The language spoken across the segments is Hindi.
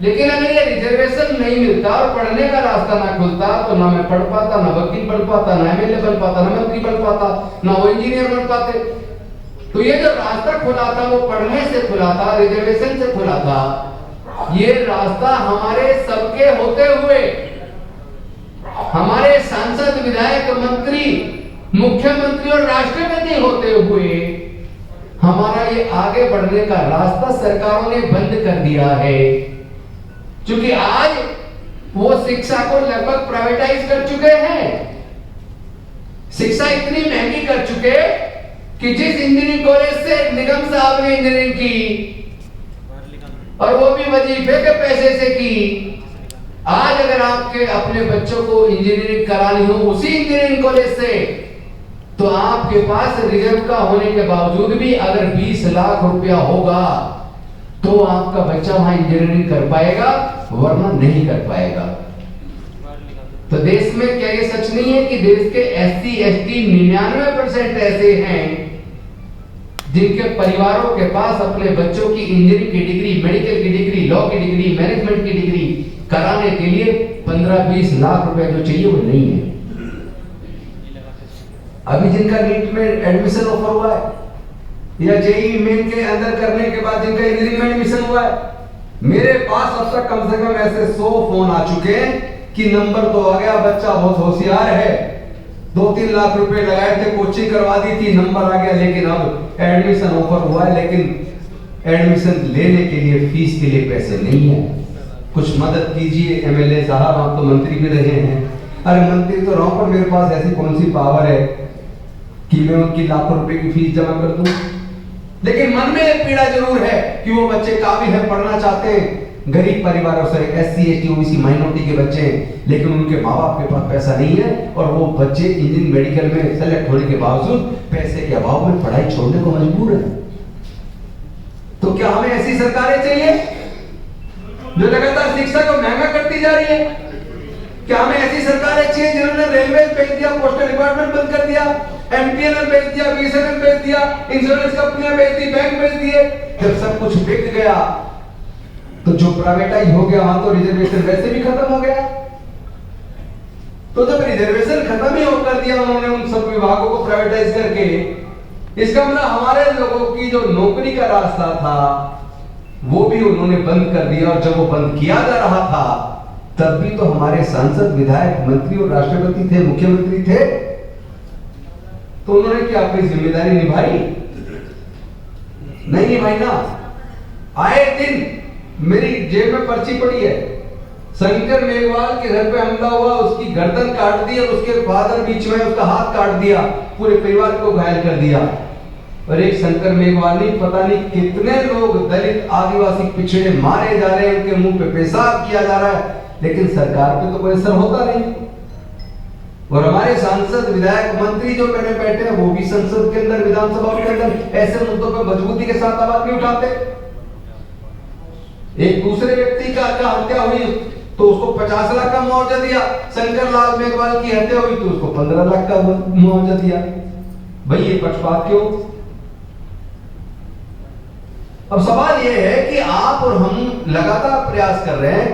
लेकिन अगर ये रिजर्वेशन नहीं मिलता और पढ़ने का रास्ता ना खुलता तो ना मैं पढ़ पाता, ना वकील बन पाता, ना एमएलए बन पाता, ना मंत्री बन पाता, ना वो इंजीनियर बन पाते। तो ये जो रास्ता खुला था वो पढ़ने से खुला था, रिजर्वेशन से खुला था। ये रास्ता हमारे सबके होते हुए, हमारे सांसद, विधायक, मंत्री, मुख्यमंत्री और राष्ट्रपति होते हुए हमारा ये आगे बढ़ने का रास्ता सरकारों ने बंद कर दिया है। क्योंकि आज वो शिक्षा को लगभग प्राइवेटाइज कर चुके हैं। शिक्षा इतनी महंगी कर चुके कि जिस इंजीनियरिंग कॉलेज से निगम साहब ने इंजीनियरिंग की और वो भी वजीफे के पैसे से की, आज अगर आपके अपने बच्चों को इंजीनियरिंग करानी हो उसी इंजीनियरिंग कॉलेज से, तो आपके पास रिजर्व का होने के बावजूद भी अगर 20 लाख रुपया होगा तो आपका बच्चा वहां इंजीनियरिंग कर पाएगा, वरना नहीं कर पाएगा। तो देश में क्या ये सच नहीं है कि देश के एससी एसटी 99% ऐसे हैं जिनके परिवारों के पास अपने बच्चों की इंजीनियरिंग की डिग्री, मेडिकल की डिग्री, लॉ की डिग्री, मैनेजमेंट की डिग्री कराने के लिए 15-20 लाख रुपए जो चाहिए वो नहीं है। अभी जिनका नीट में एडमिशन ऑफर हुआ है या जेईई मेन के अंदर करने के बाद जिनका इंजीनियरिंग में एडमिशन हुआ है, मेरे पास अब तक कम से कम ऐसे 100 फोन आ चुके हैं कि नंबर तो आ गया, बच्चा बहुत होशियार है, 2-3 लाख रुपए लगाए थे, कोचिंग करवा दी थी, नंबर आ गया, लेकिन अब एडमिशन ऑफर हुआ है, लेकिन एडमिशन लेने के लिए फीस के लिए पैसे नहीं है। कुछ मदद कीजिए एमएलए साहब, आप तो मंत्री भी रहे हैं। अरे मंत्री तो रहो, पर मेरे पास ऐसी कौन सी पावर है कि मैं उनकी लाखों रुपए की फीस जमा कर दूं। लेकिन मन में एक पीड़ा जरूर है कि वो बच्चे काबिल है, पढ़ना चाहते हैं, गरीब परिवारों से, एससी एसटी ओबीसी माइनॉरिटी के बच्चे हैं, लेकिन उनके माँ बाप के पास पैसा नहीं है और वो बच्चे इंजीनियरिंग मेडिकल में सेलेक्ट होने के बावजूद पैसे के अभाव में पढ़ाई छोड़ने को मजबूर है। तो क्या हमें ऐसी सरकारें चाहिए जो लगातार शिक्षा को महंगा करती जा रही है? क्या हमें ऐसी सरकारें चाहिए जिन्होंने रेलवे बेच दिया, पोस्टल डिपार्टमेंट बंद कर दिया, एमटीएनएल बेच दिया, बीएसएनएल बेच दिया, इंश्योरेंस कंपनियां बेच दी, बैंक बेच दिए? जब सब कुछ बिक गया तो जो प्राइवेटाइज हो गया वहां तो रिजर्वेशन वैसे भी खत्म हो गया। तो जब रिजर्वेशन खत्म ही कर दिया उन्होंने उन सब विभागों को प्राइवेटाइज करके, इसका मतलब हमारे लोगों की जो नौकरी का रास्ता था वो भी उन्होंने बंद कर दिया। और जब वो बंद किया जा रहा था तब भी तो हमारे सांसद, विधायक, मंत्री और राष्ट्रपति थे, मुख्यमंत्री थे, तो उन्होंने क्या अपनी जिम्मेदारी निभाई? नहीं निभाई ना। आए दिन मेरी जेब में पर्ची पड़ी है, शंकर मेघवाल के घर पे हमला हुआ, उसकी गर्दन काट दी और उसके फादर बीच में उसका हाथ काट दिया, पूरे परिवार को घायल कर दिया। और एक शंकर मेघवाल नहीं, पता नहीं कितने लोग दलित, आदिवासी, पिछड़े मारे जा रहे हैं, उनके मुंह पे पेशाब किया जा रहा है, लेकिन सरकार पे तो कोई असर होता नहीं। और हमारे सांसद, विधायक, मंत्री जो पहले बैठे हैं वो भी संसद के अंदर, विधानसभा के अंदर ऐसे मुद्दों पर मजबूती के साथ आवाज नहीं उठाते। एक दूसरे व्यक्ति का हत्या हुई तो उसको 50 लाख का मुआवजा दिया, शंकर लाल मेघवाल की हत्या हुई तो उसको 15 लाख का मुआवजा दिया। भाई ये पक्षपात क्यों? अब सवाल यह है कि आप और हम लगातार प्रयास कर रहे हैं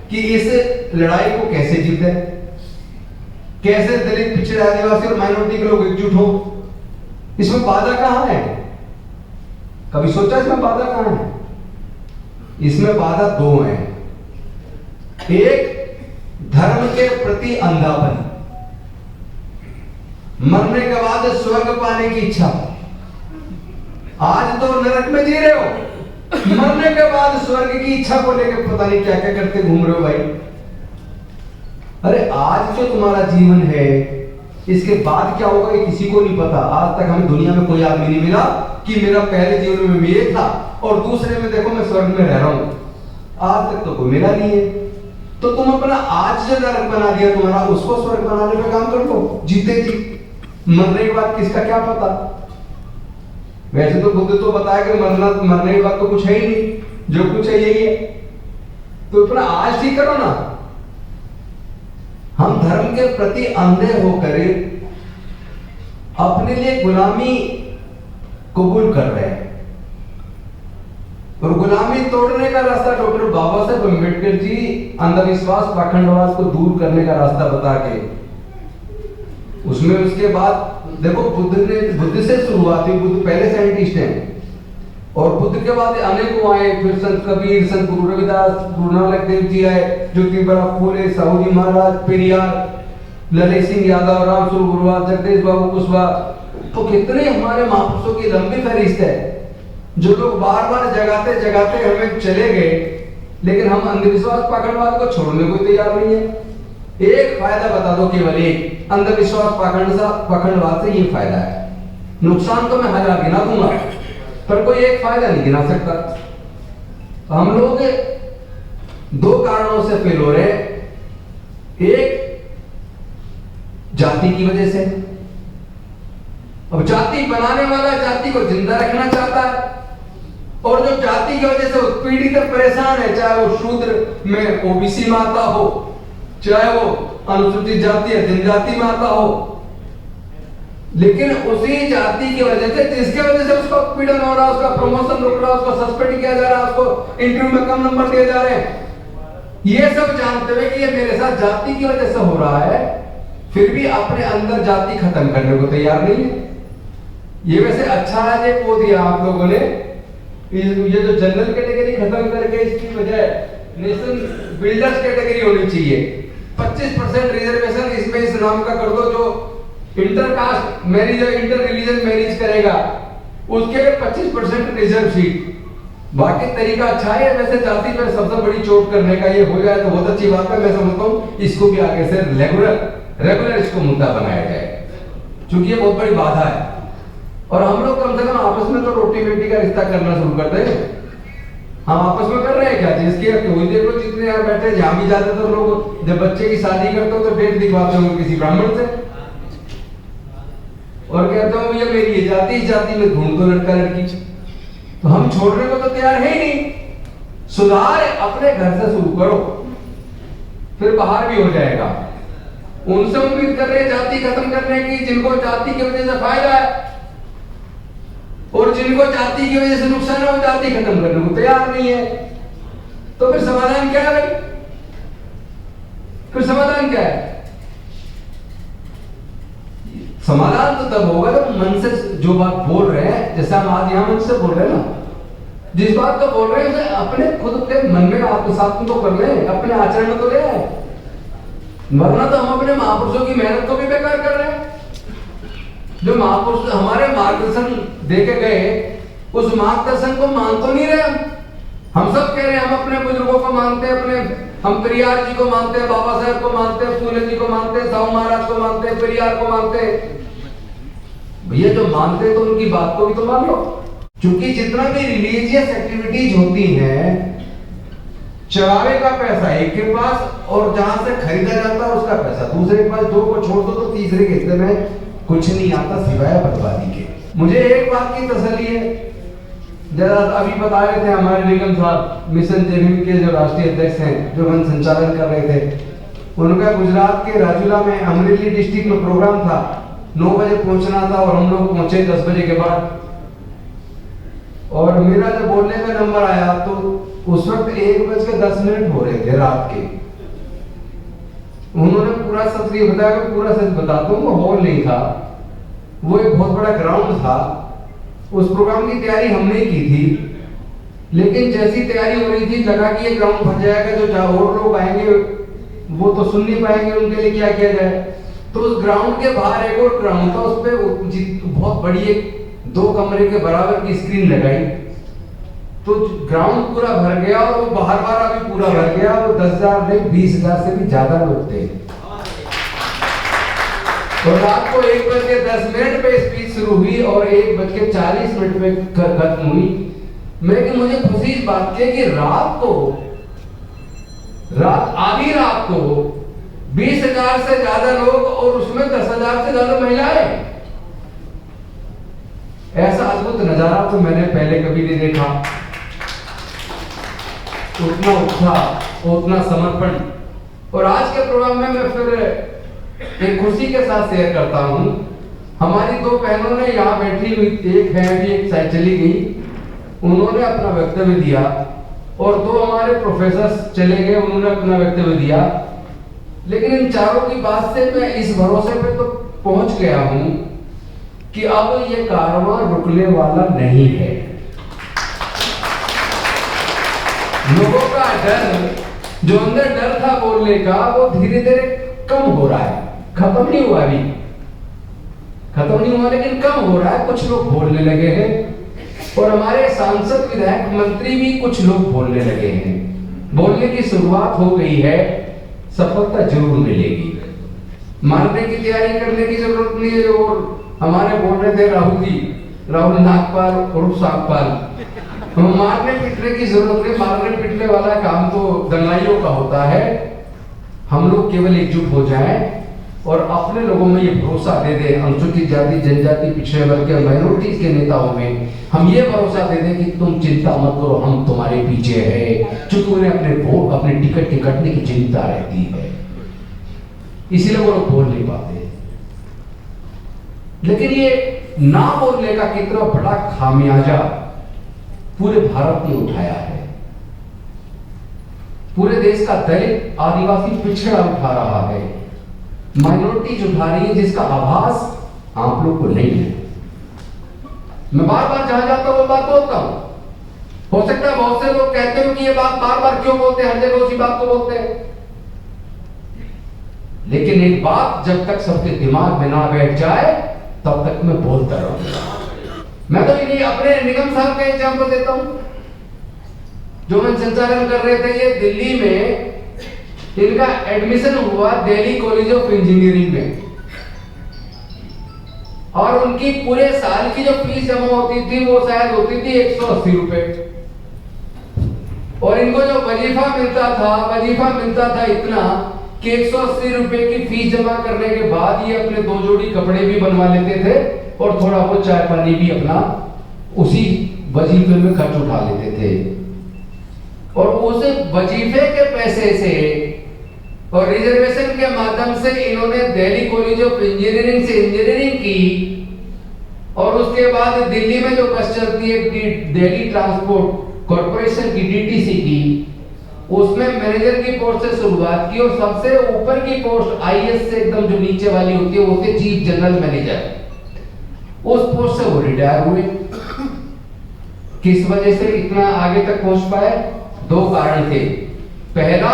कि इस लड़ाई को कैसे जीते, कैसे दलित, पिछड़े, आदिवासी और माइनॉरिटी के लोग एकजुट हो। इसमें बाधा कहां है? कभी सोचा इसमें बाधा कहां है? इसमें बाधा दो है। एक, धर्म के प्रति अंधापन, मरने के बाद स्वर्ग पाने की इच्छा। आज तो नरक में जी रहे हो, मरने के बाद स्वर्ग की इच्छा को लेकर पता नहीं क्या क्या करते घूम रहे हो भाई। अरे आज जो तुम्हारा जीवन है इसके बाद क्या होगा ये किसी को नहीं पता। आज तक हमें दुनिया में कोई आदमी नहीं मिला कि मेरा पहले जीवन में ये था और दूसरे में देखो मैं स्वर्ग में रह रहा हूं, आज तक तो कोई मिला नहीं है। तो तुम अपना आज जो नरक बना दिया तुम्हारा, उसको स्वर्ग बनाने पे काम कर लो जीते जी। मरने के बाद किसका क्या पता। वैसे तो बुद्ध तो बताया कि मरने के बाद तो कुछ है ही नहीं, जो कुछ है यही है। तो अपना आज ठीक करो ना। हम धर्म के प्रति अंधे होकर अपने लिए गुलामी कबूल कर रहे हैं। और गुलामी तोड़ने का रास्ता डॉक्टर बाबा साहेब अम्बेडकर जी अंधविश्वास पाखंडवाद को दूर करने का रास्ता बता के, उसमें उसके बाद देखो बुद्ध से शुरुआत हुई। बुद्ध पहले साइंटिस्ट हैं और बुद्ध के बाद अनेकों आए, फिर संत कबीर, संत गुरु रविदास, गुरु नानक देव जी आए, ज्योतिबा फूले, साहूजी महाराज, पेरियार, ललित सिंह यादव, रामस्वरूप गुरुवार, जगदीश बाबू कुशवाहा। तो कितने हमारे महापुरुषों की लंबी फहरिस्त है जो लोग बार बार जगाते जगाते हमें चले गए, लेकिन हम अंधविश्वास पाखंडवाद को छोड़ने को तैयार नहीं है। एक फायदा बता दो, केवल एक, अंधविश्वास पाखंडवाद से ये फायदा है। नुकसान तो मैं हजार गिना दूंगा पर कोई एक फायदा नहीं गिना सकता। तो हम लोग दो कारणों से फेल हो रहे हैं। एक जाति की वजह से, अब जाति बनाने वाला जाति को जिंदा रखना चाहता है, और जो जाति की वजह से उत्पीड़ित परेशान है, चाहे वो शूद्र में ओबीसी में आता हो, चाहे वो अनुसूचित जाति या जनजाति में आता हो, लेकिन उसी जाति की वजह से, जिसके वजह से उसका उत्पीड़न हो रहा है, उसका प्रमोशन रुक रहा है, उसको सस्पेंड किया जा रहा है, उसको इंटरव्यू में कम नंबर दिए जा रहे हैं, ये सब जानते हुए कि ये मेरे साथ जाति की वजह से हो रहा है, फिर भी अपने अंदर जाति खत्म करने को तैयार नहीं है। ये वैसे अच्छा है ये वो दिया आप लोगों ने, ये जो जनरल कैटेगरी खत्म करके इसकी वजह नेशन बिल्डर्स कैटेगरी होनी चाहिए। 25% रिजर्वेशन इसमें इस नाम का कर दो, जो इंटरकास्ट मैरिज और इंटर रिलीजन मैरिज करेगा उसके लिए 25% रिजर्व सीट। बाकी तरीका अच्छा है, वैसे जाति पर सबसे बड़ी चोट करने का ये हो जाए तो बहुत अच्छी बात है। मैं समझता हूँ इसको भी आगे से रेगुलर इसको मुद्दा बनाया जाए, क्योंकि ये बहुत बड़ी बाधा है। और हम लोग कम से कम आपस में तो रोटी बेटी का रिश्ता करना शुरू करते हैं। हम आपस में कर रहे हैं क्या? जिसके कोई देख लो जितने यहाँ बैठे, जहां भी जाते तो लोग जब बच्चे की शादी करते हो तो डेट दिखवाते हो किसी ब्राह्मण से, और कहते हो भैया मेरी ये जाति, इस जाति में ढूंढ दो लड़का लड़की। तो हम छोड़ने को तो तैयार है ही नहीं। सुधार अपने घर से शुरू करो, फिर बाहर भी हो जाएगा। उनसे उम्मीद कर रहे जाति खत्म करने की जिनको जाति की वजह से फायदा है, और जिनको जाति की वजह से नुकसान है वो जाति खत्म करने को तैयार नहीं है। तो फिर समाधान क्या है भाई? फिर समाधान क्या है? समाधान तो तब होगा जब मन से जो बात बोल रहे हैं, जैसे हम आज यहां मन से बोल रहे हैं ना, जिस बात को बोल रहे हैं उसे अपने खुद के मन में आत्मसात तो कर रहे हैं, अपने आचरण में तो ले आए, वरना तो हम अपने महापुरुषों की मेहनत को भी बेकार कर रहे हैं। जो महापुरुष हमारे मार्गदर्शन देके गए उस मार्गदर्शन को मान तो नहीं रहे हम सब कह रहे हैं हम अपने बुजुर्गों को मानते हैं, अपने हम पेरियार जी को मानते हैं, बाबा साहेब को मानते हैं, फूले जी को मानते हैं, साहू महाराज को मानते हैं, पेरियार को मानते हैं। भैया जो मानते हैं तो उनकी बात को भी तो मान लो, क्योंकि जितना भी रिलीजियस एक्टिविटीज होती हैं, चढ़ावे का पैसा एक के पास और जहां से खरीदा जाता है उसका पैसा दूसरे के पास, दो को छोड़ दो तो तीसरे के हिस्से में कुछ नहीं आता सिवाय बर्बादी के। मुझे एक बात की तसल्ली है, जरा अभी बता रहे थे हमारे निगम साहब, मिशन जेबीएम के जो राष्ट्रीय अध्यक्ष हैं, जो वन संचालन कर रहे थे, उनका गुजरात के राजूला में अमरेली डिस्ट्रिक्ट में प्रोग्राम था, 9 बजे पहुंचना था और हम लोग पहुंचे 10 बजे के बाद। और मेरा जब बोलने का नंबर आया तो उस वक्त 1:10 हो रहे थे रात के। उन्होंने पूरा सच ये बताया, पूरा सच बताता हूँ, वो हॉल नहीं था, वो एक बहुत बड़ा ग्राउंड था। उस प्रोग्राम की तैयारी हमने की थी, लेकिन जैसी तैयारी हो रही थी लगा कि ये ग्राउंड भर जाएगा, जो और लोग आएंगे वो तो सुन नहीं पाएंगे, उनके लिए क्या किया जाए। तो उस ग्राउंड के बाहर एक और ग्राउंड था, उस पर बहुत बड़ी एक 2 कमरे के बराबर की स्क्रीन लगाई, तो ग्राउंड पूरा भर गया और वो बाहर वाला भी पूरा भर गया। वो 10,000 नहीं 20,000 से भी ज्यादा लोग थे। तो रात को 1:10 पे स्पीच शुरू हुई और 1:40 पे खत्म हुई। लेकिन मुझे खुशी इस बात की कि आधी रात को 20,000 से ज्यादा लोग और उसमें 10,000 से ज्यादा महिलाएं। ऐसा अद्भुत नजारा तो मैंने पहले कभी नहीं देखा। उतना उत्साह, उतना समर्पण। और आज के प्रोग्राम में मैं फिर एक खुशी के साथ शेयर करता हूँ, हमारी 2 बहनों ने यहाँ बैठी हुई, एक है अभी एक साइड चली गई, उन्होंने अपना वक्तव्य दिया और दो हमारे प्रोफेसर चले गए, उन्होंने अपना वक्तव्य दिया। लेकिन इन चारों की बात से मैं इस भरोसे पे तो पहुंच गया हूं कि अब ये कारवां रुकने वाला नहीं है। लोगों का डर, जो अंदर डर था बोलने का, वो धीरे धीरे कम हो रहा है। खत्म नहीं हुआ अभी, खत्म नहीं हुआ, लेकिन कम हो रहा है। कुछ लोग बोलने लगे हैं और हमारे सांसद, विधायक, मंत्री भी कुछ लोग बोलने लगे हैं। बोलने की शुरुआत हो गई है, सफलता जरूर मिलेगी। मारने की तैयारी करने की जरूरत नहीं है। और हमारे बोल रहे थे राहुल नागपाल उर्फ सागपाल, मारने पीटने की जरूरत नहीं। मारने पीटने वाला काम तो दंगाइयों का होता है। हम लोग केवल एकजुट हो जाएं और अपने लोगों में ये भरोसा दे दें, अनुसूचित जाति, जनजाति, पिछड़े वर्ग के, माइनॉरिटीज के नेताओं में हम ये भरोसा दे दें कि तुम चिंता मत करो, हम तुम्हारे पीछे हैं। चूंकि उन्हें अपने टिकट के कटने की चिंता रहती है, इसीलिए वो लोग बोल नहीं पाते। लेकिन ये ना बोलने का कितना बड़ा खामियाजा पूरे भारत ने उठाया है। पूरे देश का दलित, आदिवासी, पिछड़ा उठा रहा है, माइनॉरिटीज उठा रही है, जिसका आभास आप लोग को नहीं है। मैं बार बार जहां जाता हूं वो बात बोलता हूं। हो सकता है बहुत से लोग कहते हो कि ये बात बार बार क्यों बोलते हैं, हर जगह उसी बात को बोलते हैं। लेकिन एक बात जब तक सबके दिमाग में ना बैठ जाए तब तक मैं बोलता रहूंगा। मैं तो इन्हीं अपने निगम साहब का एग्जाम्पल देता हूं, जो मैं संचालन कर रहे थे। ये दिल्ली में इनका एडमिशन हुआ दिल्ली कॉलेज ऑफ इंजीनियरिंग में, और उनकी पूरे साल की जो फीस जमा होती थी वो शायद होती थी 180 रुपए। और इनको जो वजीफा मिलता था इतना कि 180 रुपए की फीस जमा करने के बाद ये अपने 2 जोड़ी कपड़े भी बनवा लेते थे और थोड़ा बहुत चाय पानी भी अपना उसी वजीफे में खर्च उठा लेते थे। और उस वजीफे के पैसे से और रिजर्वेशन के माध्यम से इन्होंने दिल्ली कॉलेज ऑफ इंजीनियरिंग से इंजीनियरिंग की। और उसके बाद दिल्ली में जो बस चलती है दिल्ली ट्रांसपोर्ट कॉर्पोरेशन की, डीटीसी की, उसमें मैनेजर की पोस्ट से शुरुआत की। और सबसे ऊपर की पोस्ट आईएएस से एकदम जो नीचे वाली होती है वो होती है चीफ जनरल मैनेजर। उस पोस्ट से वो रिटायर हुए। किस वजह से इतना आगे तक पहुंच पाए? 2 कारण थे। पहला,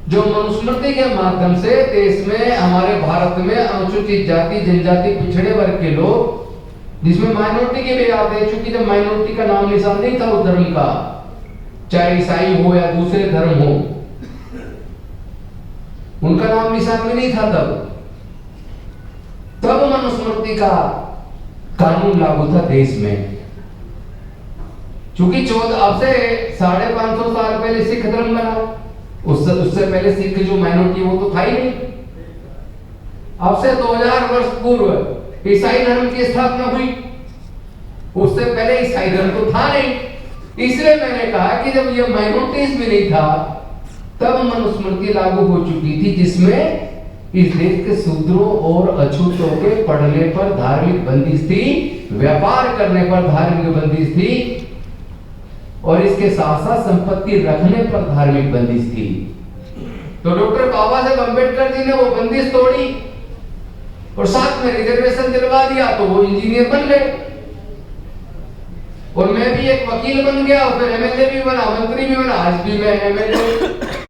जो मनुस्मृति के माध्यम से देश में, हमारे भारत में अनुसूचित जाति, जनजाति, पिछड़े वर्ग के लोग, जिसमें माइनॉरिटी के भी आते हैं, चूंकि जब माइनॉरिटी का नाम निशान नहीं था उस धर्म का, चाहे ईसाई हो या दूसरे धर्म हो, उनका नाम निशान में नहीं था तब मनुस्मृति का कानून लागू था देश में। चूंकि 14 अब से 550 साल पहले सिख धर्म बना, उससे पहले सिख जो माइनॉरिटी वो तो था ही नहीं। अब से 2000 वर्ष पूर्व ईसाई धर्म की स्थापना हुई, उससे पहले ईसाई धर्म तो था नहीं। इसलिए मैंने कहा कि जब ये माइनॉरिटीज में नहीं था तब मनुस्मृति लागू हो चुकी थी, जिसमें इस देश के शूद्रों और अछूतों के पढ़ने पर धार्मिक बंदिश थी, व्यापार करने पर धार्मिक बंदिश थी, और इसके साथ साथ संपत्ति रखने पर धार्मिक बंदिश थी। तो डॉक्टर बाबा साहेब अम्बेडकर जी ने वो बंदिश तोड़ी और साथ में रिजर्वेशन दिलवा दिया, तो वो इंजीनियर बन गए। और मैं भी एक वकील बन गया और फिर एमएलए भी बना, मंत्री भी बना, आज भी मैं एमएलए